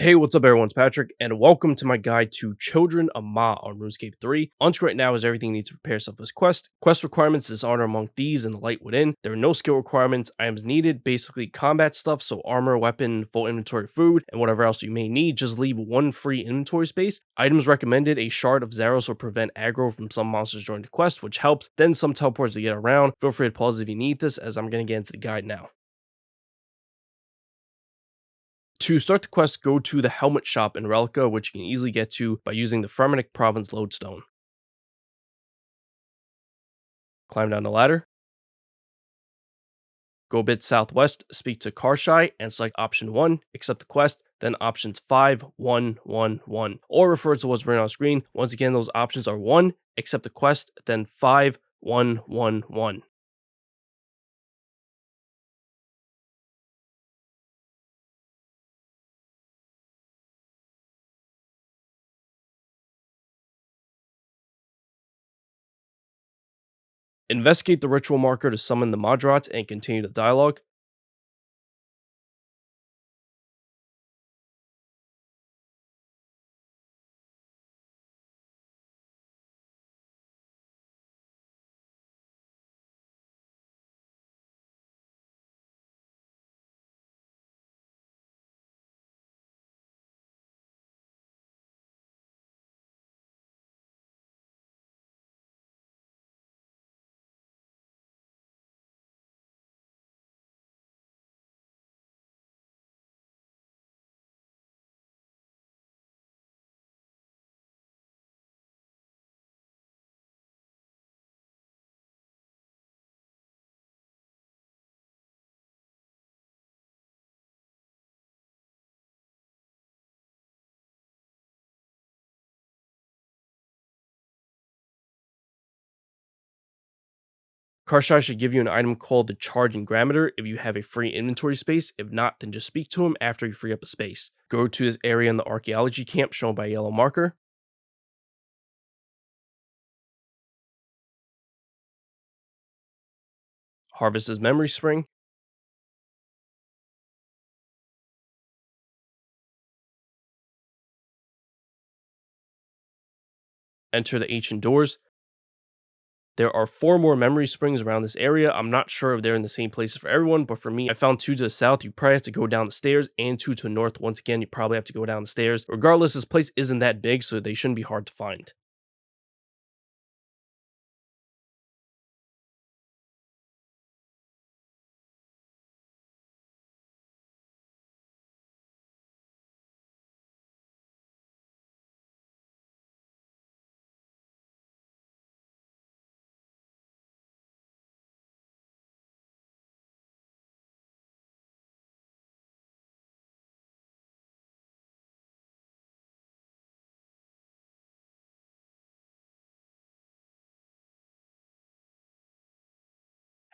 Hey, what's up everyone, it's Patrick, and welcome to my guide to Children of Mah on RuneScape 3. On screen right now is everything you need to prepare yourself for this quest. Quest requirements: Dishonor among thieves and the light within. There are no skill requirements. Items needed: basically combat stuff, so armor, weapon, full inventory food, and whatever else you may need. Just leave one free inventory space. Items recommended: a shard of Zaros will prevent aggro from some monsters during the quest, which helps. Then some teleports to get around. Feel free to pause if you need this, as I'm going to get into the guide now. To start the quest, go to the helmet shop in Relica, which you can easily get to by using the Fremennik Province lodestone. Climb down the ladder. Go a bit southwest, speak to Kharshai, and select option 1, accept the quest, then options 5, 1, 1, 1, or refer to what's written on screen. Once again, those options are 1, accept the quest, then 5, 1, 1, 1. Investigate the ritual marker to summon the Mahjarrats and continue the dialogue. Kharshai should give you an item called the Charging Grammeter if you have a free inventory space. If not, then just speak to him after you free up a space. Go to this area in the archaeology camp shown by a yellow marker. Harvest his memory spring. Enter the ancient doors. There are 4 more memory springs around this area. I'm not sure if they're in the same places for everyone, but for me, I found 2 to the south. You probably have to go down the stairs, and 2 to the north. Once again, you probably have to go down the stairs. Regardless, this place isn't that big, so they shouldn't be hard to find.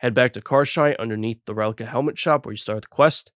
Head back to Kharshai underneath the Relica helmet shop where you start the quest.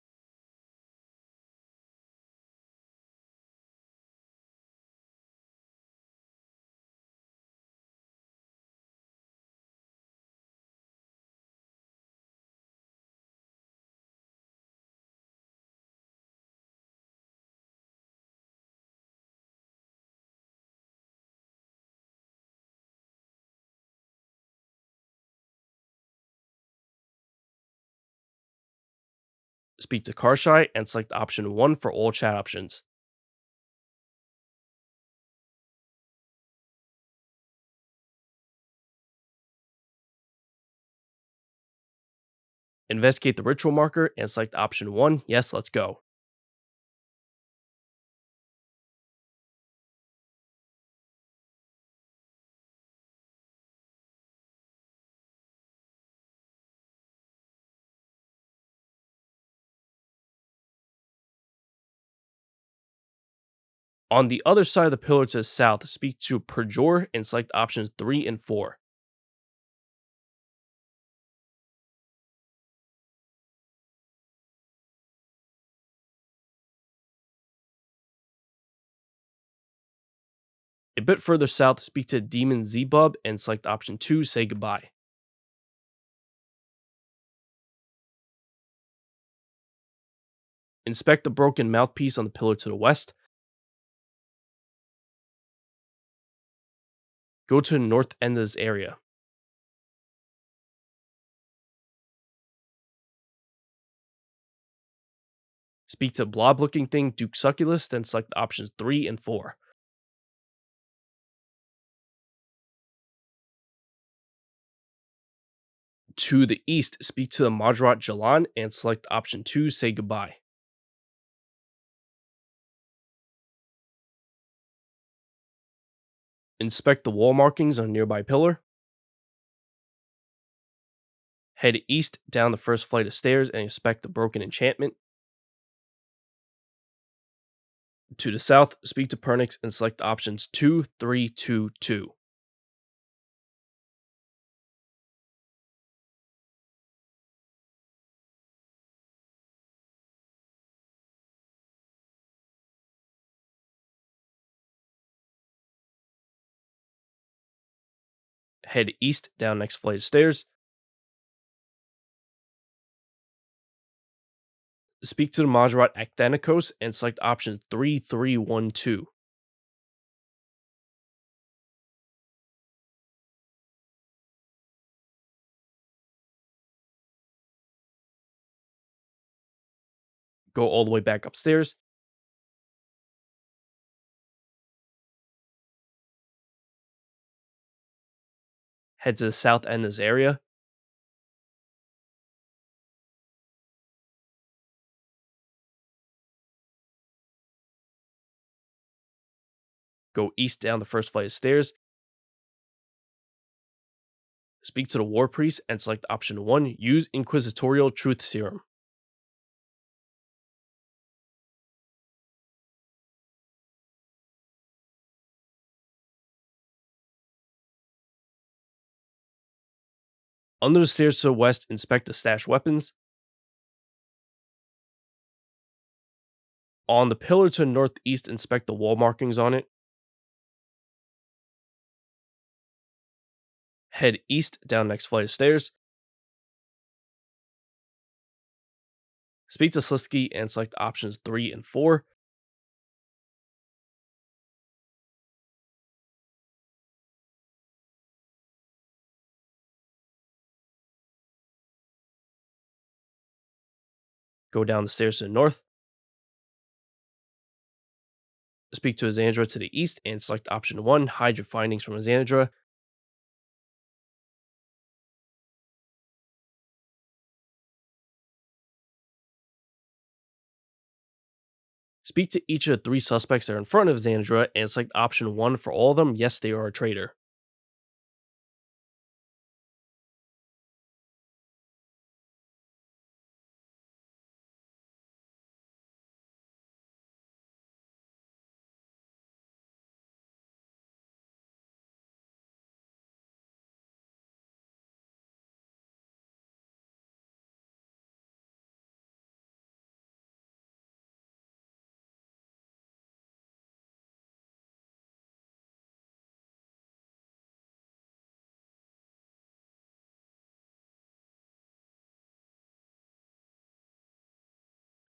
Speak to Kharshai and select option 1 for all chat options. Investigate the ritual marker and select option 1. Yes, let's go. On the other side of the pillar to the south, speak to Perjor and select options 3 and 4. A bit further south, speak to Demon Zebub and select option 2, say goodbye. Inspect the broken mouthpiece on the pillar to the west. Go to the north end of this area. Speak to the blob looking thing, Duke Succulus, then select options 3 and 4. To the east, speak to the Mahjarrat Jalan and select option 2, say goodbye. Inspect the wall markings on a nearby pillar. Head east down the first flight of stairs and inspect the broken enchantment. To the south, speak to Pernix and select options 2, 3, 2, 2. Head east down next flight of stairs. Speak to the Mahjarrat Acthanikos and select option 3, 3, 1, 2. Go all the way back upstairs. Head to the south end of this area. Go east down the first flight of stairs. Speak to the War Priest and select option 1, use Inquisitorial Truth Serum. Under the stairs to the west, inspect the stashed weapons. On the pillar to the northeast, inspect the wall markings on it. Head east down next flight of stairs. Speak to Slisky and select options 3 and 4. Go down the stairs to the north. Speak to Xandra to the east and select option 1, hide your findings from Xandra. Speak to each of the 3 suspects that are in front of Xandra and select option 1 for all of them. Yes, they are a traitor.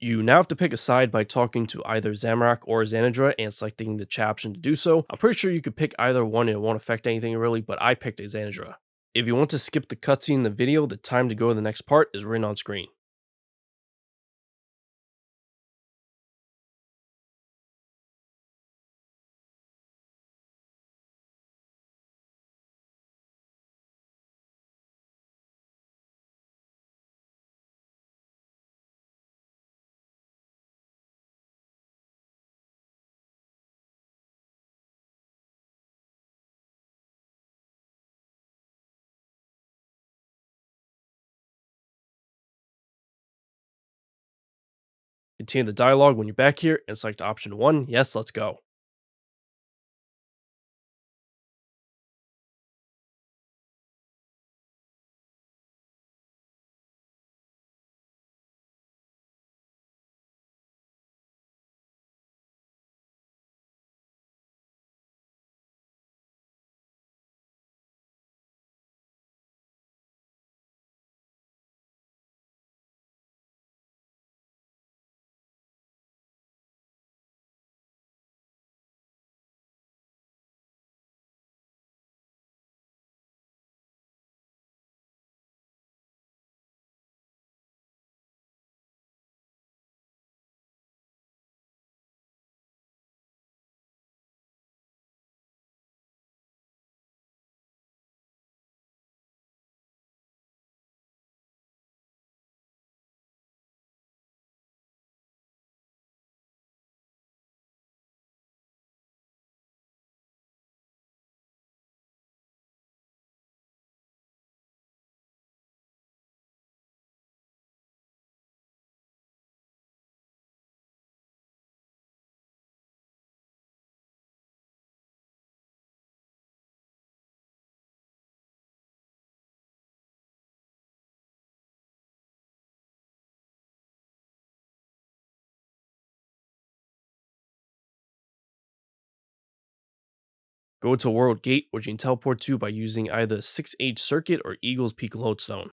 You now have to pick a side by talking to either Zamorak or Xanadra and selecting the chat option to do so. I'm pretty sure you could pick either one and it won't affect anything really, but I picked Xanadra. If you want to skip the cutscene in the video, the time to go to the next part is written on screen. Continue the dialogue when you're back here and select option 1. Yes, let's go. Go to World Gate, which you can teleport to by using either 6H Circuit or Eagle's Peak Lodestone.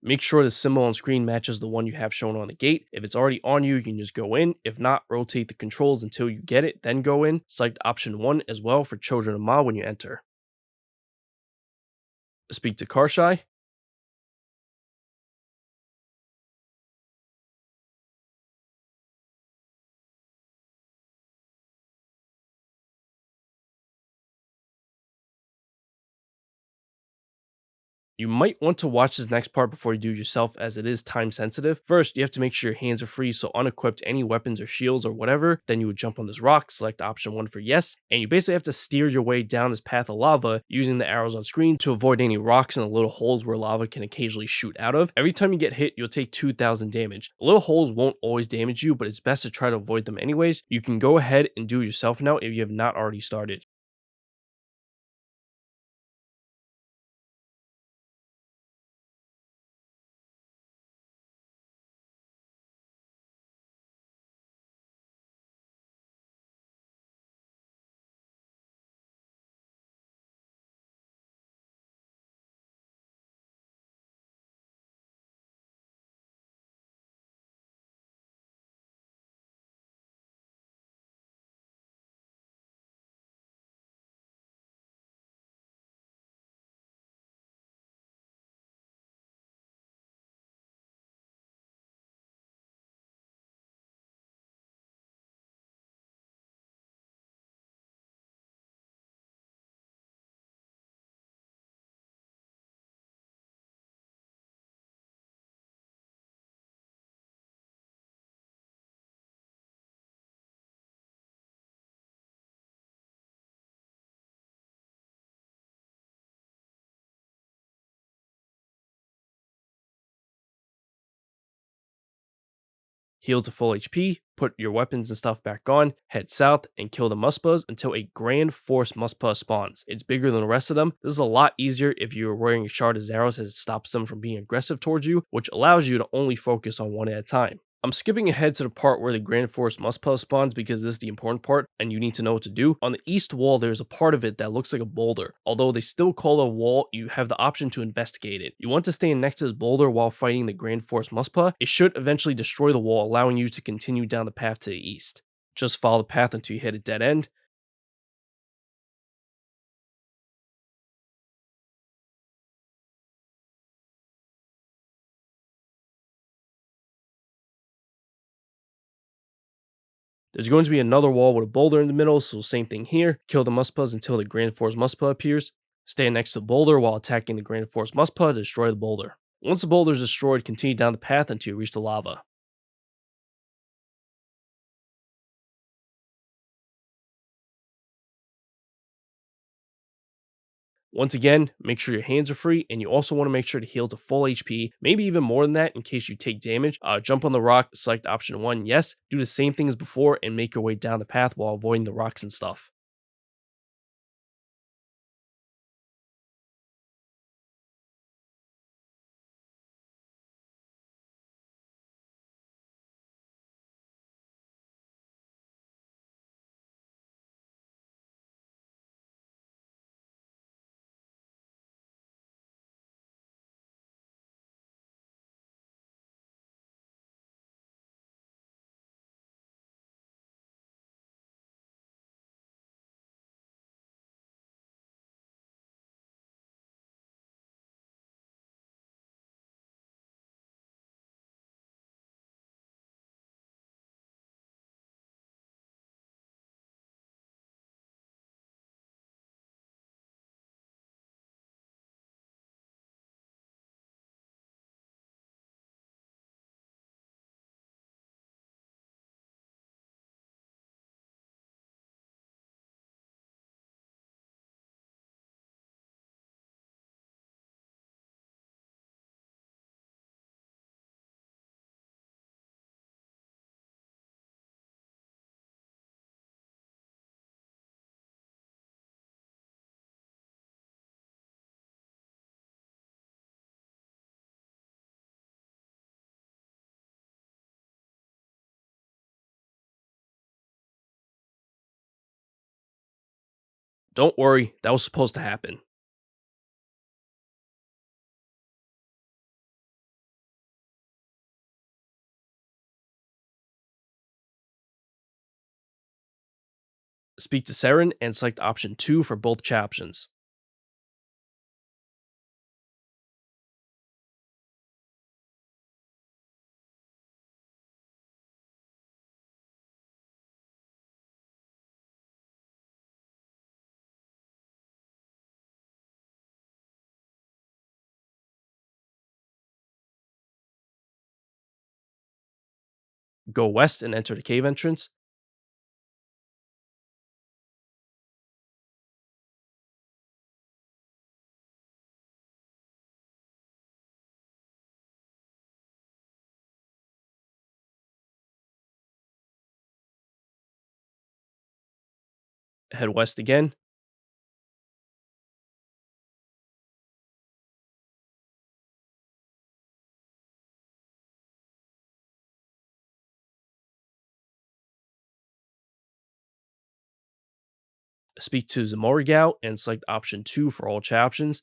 Make sure the symbol on screen matches the one you have shown on the gate. If it's already on you, you can just go in. If not, rotate the controls until you get it, then go in. Select option 1 as well for Children of Mah when you enter. Speak to Kharshai. You might want to watch this next part before you do it yourself, as it is time sensitive. First, you have to make sure your hands are free, so unequipped any weapons or shields or whatever. Then you would jump on this rock, select option 1 for yes, and you basically have to steer your way down this path of lava using the arrows on screen to avoid any rocks and the little holes where lava can occasionally shoot out of. Every time you get hit, you'll take 2,000 damage. The little holes won't always damage you, but it's best to try to avoid them anyways. You can go ahead and do it yourself now if you have not already started. Heal to full HP, put your weapons and stuff back on, head south, and kill the Muspahs until a Grand Force Muspah spawns. It's bigger than the rest of them. This is a lot easier if you're wearing a Shard of Zaros, as it stops them from being aggressive towards you, which allows you to only focus on one at a time. I'm skipping ahead to the part where the Grand Force Muspah spawns because this is the important part and you need to know what to do. On the east wall, there's a part of it that looks like a boulder. Although they still call it a wall, you have the option to investigate it. You want to stand next to this boulder while fighting the Grand Force Muspah. It should eventually destroy the wall, allowing you to continue down the path to the east. Just follow the path until you hit a dead end. There's going to be another wall with a boulder in the middle, so same thing here. Kill the Muspahs until the Grand Force Muspah appears. Stand next to the boulder while attacking the Grand Force Muspah to destroy the boulder. Once the boulder is destroyed, continue down the path until you reach the lava. Once again, make sure your hands are free, and you also want to make sure to heal to full HP, maybe even more than that in case you take damage. Jump on the rock, select option 1, yes, do the same thing as before, and make your way down the path while avoiding the rocks and stuff. Don't worry, that was supposed to happen. Speak to Seren and select option 2 for both chat options. Go west and enter the cave entrance. Head west again. Speak to Zamorak and select option 2 for all chat options.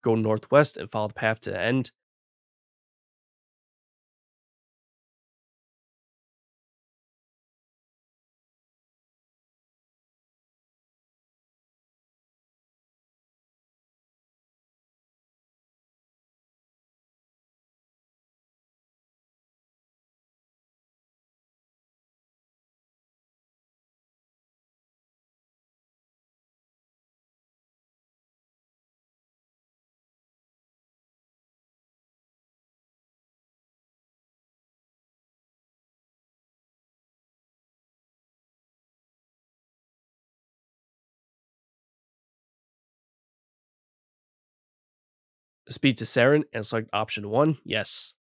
Go northwest and follow the path to the end. Speak to Seren and select option 1, yes.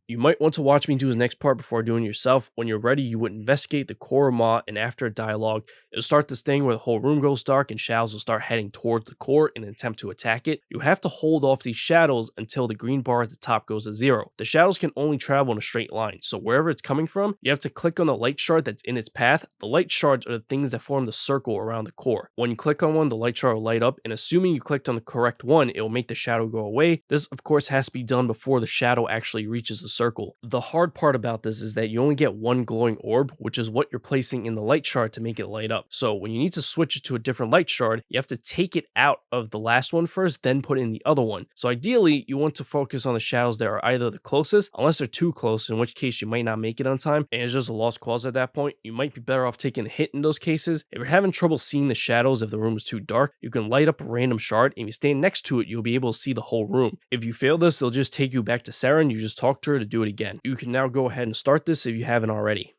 You might want to watch me do the next part before doing it yourself. When you're ready, you would investigate the core of Mah, and after a dialogue, it'll start this thing where the whole room goes dark and shadows will start heading towards the core in an attempt to attack it. You have to hold off these shadows until the green bar at the top goes to 0. The shadows can only travel in a straight line, so wherever it's coming from, you have to click on the light shard that's in its path. The light shards are the things that form the circle around the core. When you click on one, the light shard will light up, and assuming you clicked on the correct one, it will make the shadow go away. This, of course, has to be done before the shadow actually reaches the circle. The hard part about this is that you only get one glowing orb, which is what you're placing in the light shard to make it light up. So when you need to switch it to a different light shard, you have to take it out of the last one first, then put in the other one. So ideally, you want to focus on the shadows that are either the closest, unless they're too close, in which case you might not make it on time, and it's just a lost cause at that point. You might be better off taking a hit in those cases. If you're having trouble seeing the shadows if the room is too dark, you can light up a random shard, and if you stand next to it, you'll be able to see the whole room. If you fail this, they'll just take you back to Seren. You just talk to her to do it again. You can now go ahead and start this if you haven't already.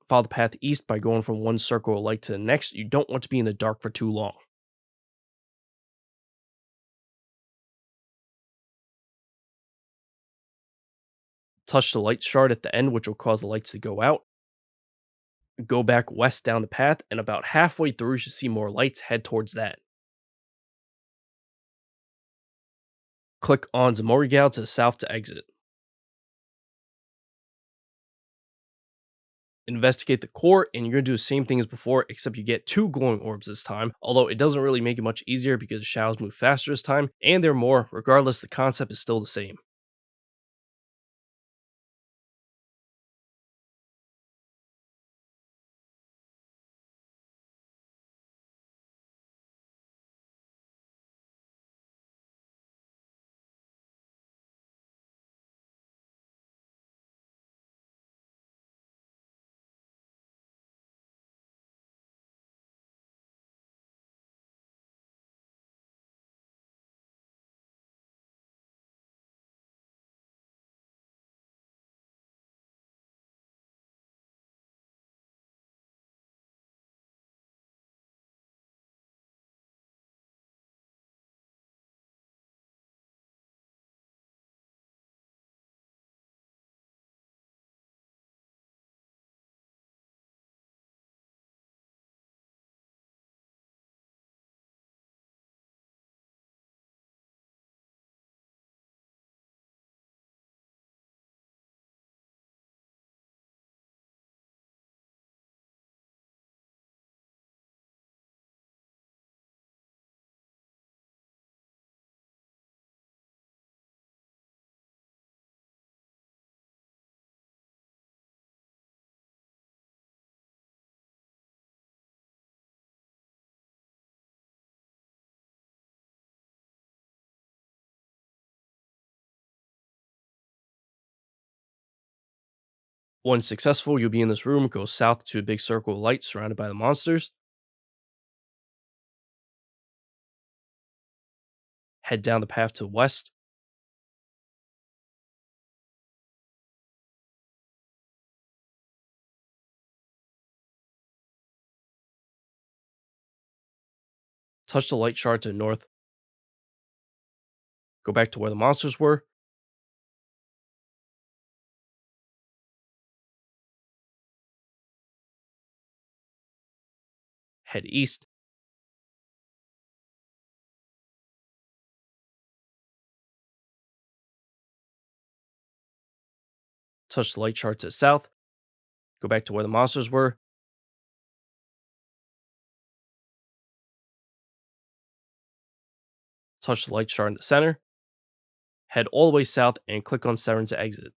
Follow the path east by going from one circle of light to the next. You don't want to be in the dark for too long. Touch the light shard at the end, which will cause the lights to go out. Go back west down the path, and about halfway through, you should see more lights. Head towards that. Click on Zamorak to the south to exit. Investigate the core, and you're going to do the same thing as before, except you get 2 glowing orbs this time, although it doesn't really make it much easier because the shadows move faster this time, and there are more. Regardless, the concept is still the same. Once successful, you'll be in this room. Go south to a big circle of light surrounded by the monsters. Head down the path to the west. Touch the light shard to the north. Go back to where the monsters were. Head east. Touch the light shard to the south. Go back to where the monsters were. Touch the light shard in the center. Head all the way south and click on Seren to exit.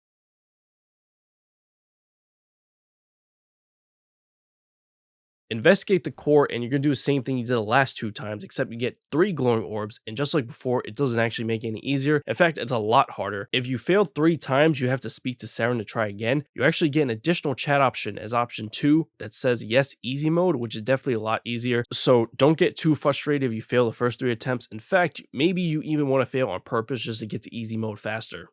Investigate the core, and you're going to do the same thing you did the last 2 times, except you get 3 glowing orbs, and just like before, it doesn't actually make it any easier. In fact, it's a lot harder. If you failed 3 times, you have to speak to Seren to try again. You actually get an additional chat option as option 2 that says yes, easy mode, which is definitely a lot easier. So don't get too frustrated if you fail the first 3 attempts. In fact, maybe you even want to fail on purpose just to get to easy mode faster.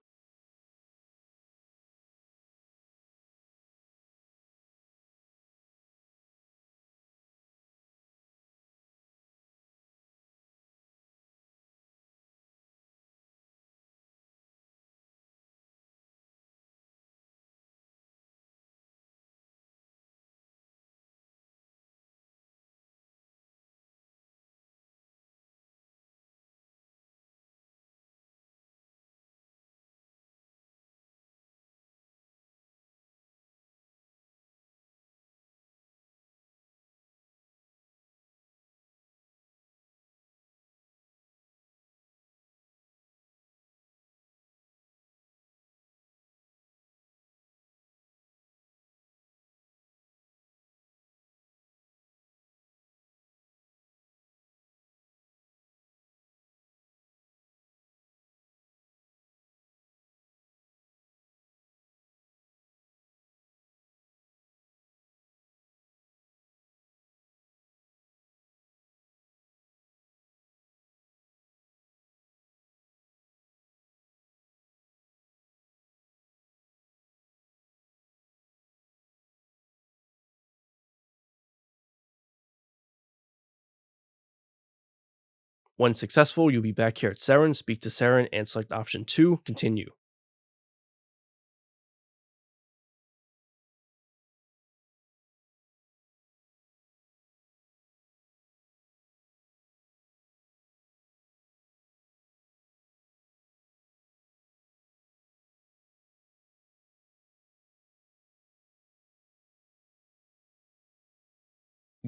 When successful, you'll be back here at Seren, speak to Seren, and select option 2, continue.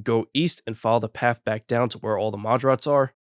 Go east and follow the path back down to where all the Mahjarrats are.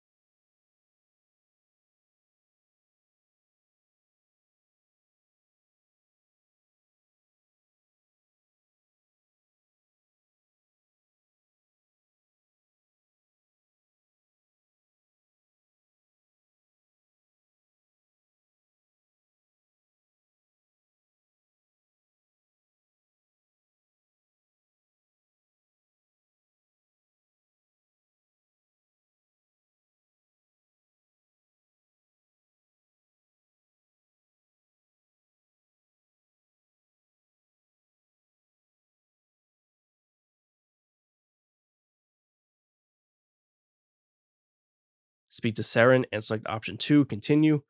Speak to Seren and select option 2, continue.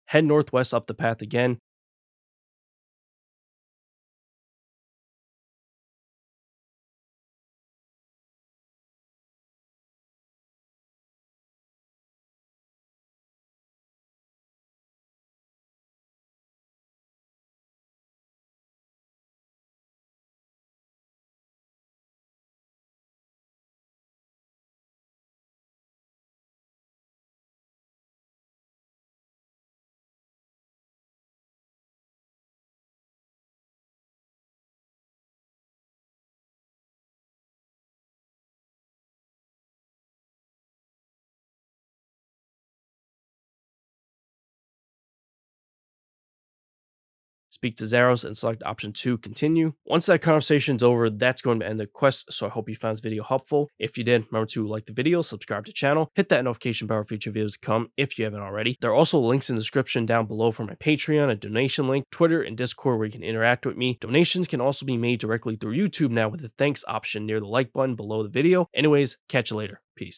Head northwest up the path again. Speak to Zaros and select option 2, continue. Once that conversation's over, that's going to end the quest, so I hope you found this video helpful. If you did, remember to like the video, subscribe to the channel, hit that notification bell for future videos to come if you haven't already. There are also links in the description down below for my Patreon, a donation link, Twitter, and Discord where you can interact with me. Donations can also be made directly through YouTube now with the thanks option near the like button below the video. Anyways, catch you later. Peace.